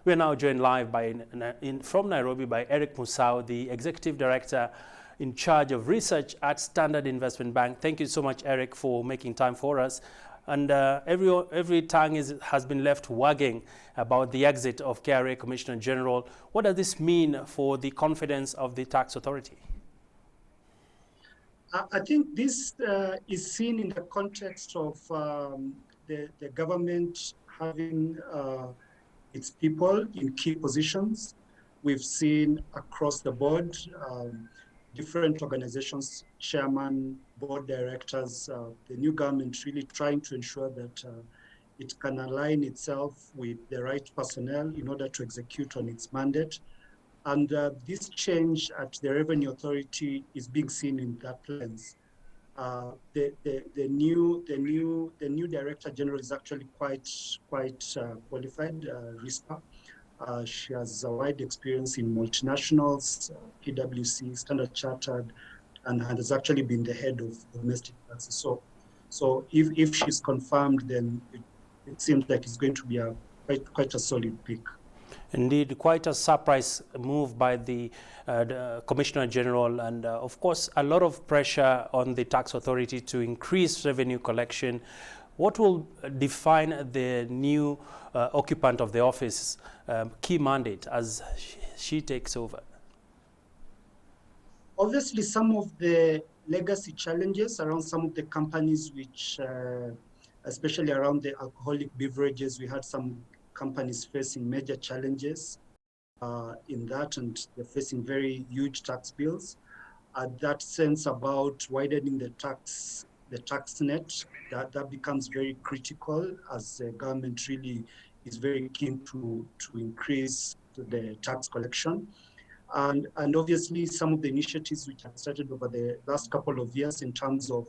We are now joined live from Nairobi by Eric Musau, the Executive Director in charge of research at Standard Investment Bank. Thank you so much, Eric, for making time for us. And every tongue has been left wagging about the exit of KRA Commissioner General. What does this mean for the confidence of the tax authority? I think this is seen in the context of the government having its people in key positions. We've seen across the board different organizations, chairman, board directors, the new government really trying to ensure that it can align itself with the right personnel in order to execute on its mandate. And this change at the Revenue Authority is being seen in that lens. The new Director General is actually quite qualified, Rispa. She has a wide experience in multinationals, PwC, Standard Chartered, and has actually been the head of domestic taxes. So if she's confirmed, then it seems like it's going to be quite a solid pick. Indeed, quite a surprise move by the Commissioner General, and of course a lot of pressure on the tax authority to increase revenue collection. What will define the new occupant of the office key mandate as she takes over? Obviously, some of the legacy challenges around some of the companies which, especially around the alcoholic beverages, we had some companies facing major challenges in that, and they're facing very huge tax bills. That sense about widening the tax net, that becomes very critical as the government really is very keen to increase the tax collection. And obviously some of the initiatives which have started over the last couple of years in terms of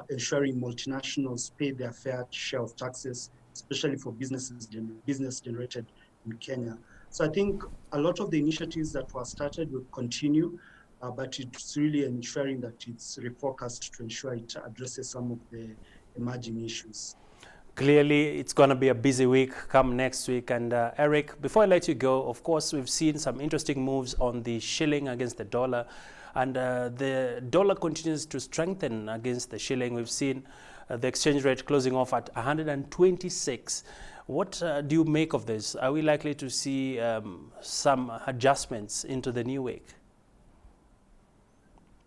ensuring multinationals pay their fair share of taxes, especially for business generated in Kenya. So I think a lot of the initiatives that were started will continue, but it's really ensuring that it's refocused to ensure it addresses some of the emerging issues. Clearly, it's going to be a busy week come next week. And Eric, before I let you go, of course, we've seen some interesting moves on the shilling against the dollar. And the dollar continues to strengthen against the shilling. We've seen the exchange rate closing off at 126. What do you make of this? Are we likely to see some adjustments into the new week?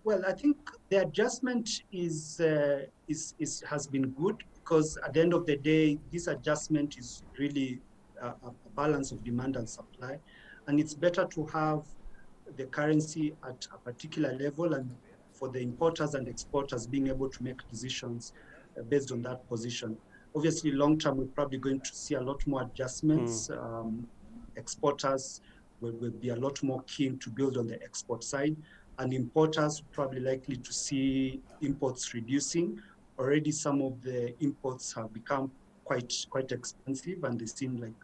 Well, I think the adjustment has been good, because at the end of the day, this adjustment is really a balance of demand and supply. And it's better to have the currency at a particular level, and for the importers and exporters being able to make decisions based on that position. Obviously, long term, we're probably going to see a lot more adjustments. Exporters will be a lot more keen to build on the export side, and importers probably likely to see imports reducing. Already some of the imports have become quite expensive, and they seem like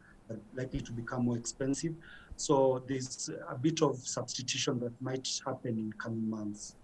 likely to become more expensive. So there's a bit of substitution that might happen in coming months.